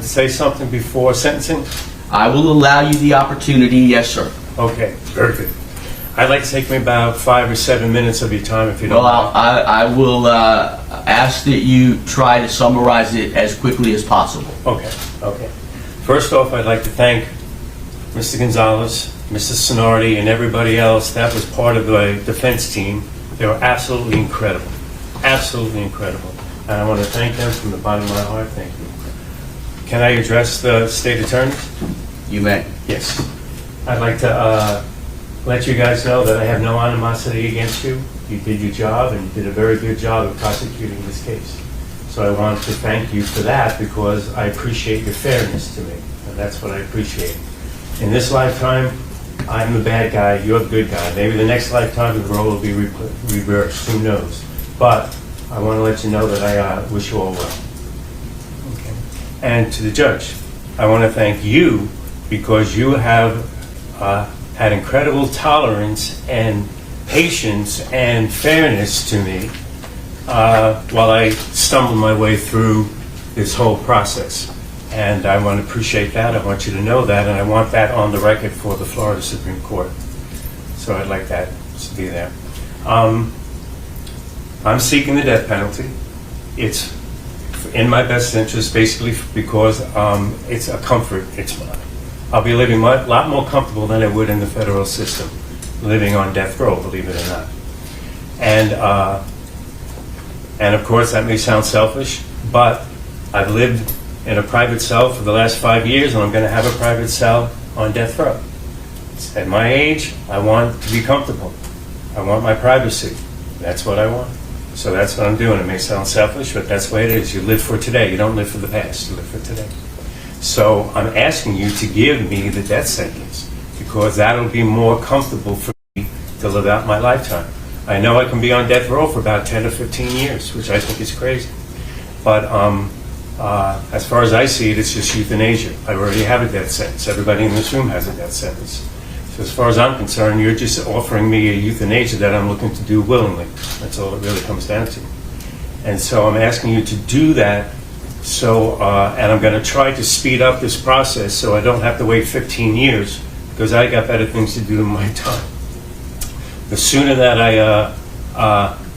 say something before sentencing? I will allow you the opportunity, yes, sir. Okay, very good. I'd like to take me about 5 or 7 minutes of your time, if you don't Well, mind. I will ask that you try to summarize it as quickly as possible. Okay. First off, I'd like to thank Mr. Gonzalez, Mr. Sonority, and everybody else that was part of the defense team. They were absolutely incredible. Absolutely incredible. And I want to thank them from the bottom of my heart. Thank you. Can I address the state attorney? You may. Yes. I'd like to let you guys know that I have no animosity against you. You did your job, and you did a very good job of prosecuting this case. So I want to thank you for that, because I appreciate your fairness to me, and that's what I appreciate. In this lifetime, I'm the bad guy, you're the good guy. Maybe the next lifetime the role will be reversed, who knows? But I want to let you know that I wish you all well. Okay. And to the judge, I want to thank you, because you have had incredible tolerance and patience and fairness to me while I stumbled my way through this whole process. And I want to appreciate that. I want you to know that, and I want that on the record for the Florida Supreme Court. So I'd like that to be there. I'm seeking the death penalty. It's in my best interest, basically, because it's a comfort. I'll be living a lot more comfortable than I would in the federal system, living on death row, believe it or not. And of course, that may sound selfish, but I've lived in a private cell for the last 5 years, and I'm going to have a private cell on death row. At my age, I want to be comfortable. I want my privacy. That's what I want. So that's what I'm doing. It may sound selfish, but that's the way it is. You live for today. You don't live for the past. You live for today. So I'm asking you to give me the death sentence, because that'll be more comfortable for me to live out my lifetime. I know I can be on death row for about 10 or 15 years, which I think is crazy. But as far as I see it, it's just euthanasia. I already have a death sentence. Everybody in this room has a death sentence. So as far as I'm concerned, you're just offering me a euthanasia that I'm looking to do willingly. That's all it really comes down to. And so I'm asking you to do that. So, and I'm going to try to speed up this process so I don't have to wait 15 years, because I got better things to do in my time. The sooner that I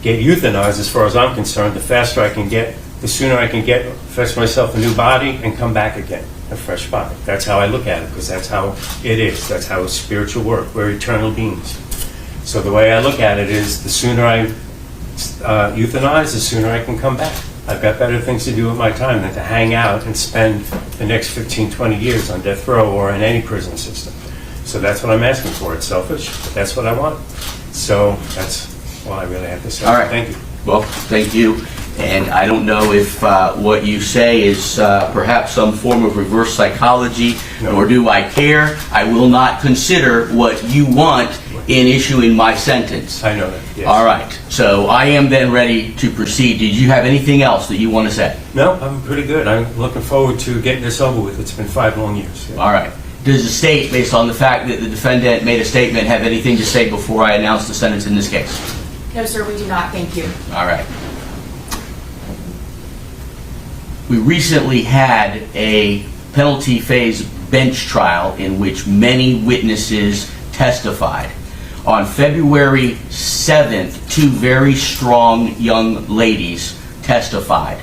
get euthanized, as far as I'm concerned, the faster I can get, the sooner I can fetch myself a new body and come back again, a fresh body. That's how I look at it, because that's how it is. That's how it's spiritual work. We're eternal beings. So the way I look at it is, the sooner I euthanize, the sooner I can come back. I've got better things to do with my time than to hang out and spend the next 15, 20 years on death row or in any prison system. So that's what I'm asking for. It's selfish, but that's what I want. So that's all I really have to say. All right. Thank you. Well, thank you. And I don't know if what you say is perhaps some form of reverse psychology, No. nor do I care. I will not consider what you want in issuing my sentence. I know that, yes. All right. So I am then ready to proceed. Did you have anything else that you want to say? No, I'm pretty good. I'm looking forward to getting this over with. It's been 5 long years. Yeah. All right. Does the state, based on the fact that the defendant made a statement, have anything to say before I announce the sentence in this case? No, sir, we do not. Thank you. All right. We recently had a penalty phase bench trial in which many witnesses testified. On February 7th, 2 very strong young ladies testified.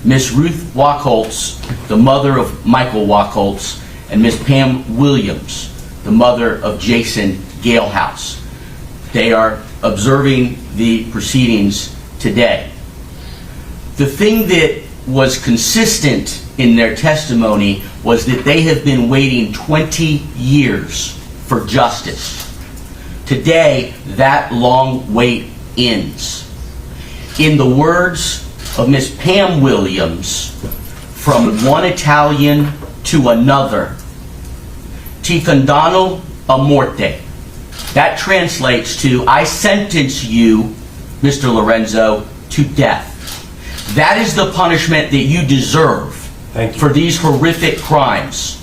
Miss Ruth Wachholz, the mother of Michael Wachholz, and Miss Pam Williams, the mother of Jason Galehouse. They are observing the proceedings today. The thing that was consistent in their testimony was that they have been waiting 20 years for justice. Today, that long wait ends. In the words of Miss Pam Williams, from one Italian to another, ti condanno a morte. That translates to, I sentence you, Mr. Lorenzo, to death. That is the punishment that you deserve Thank you. for these horrific crimes.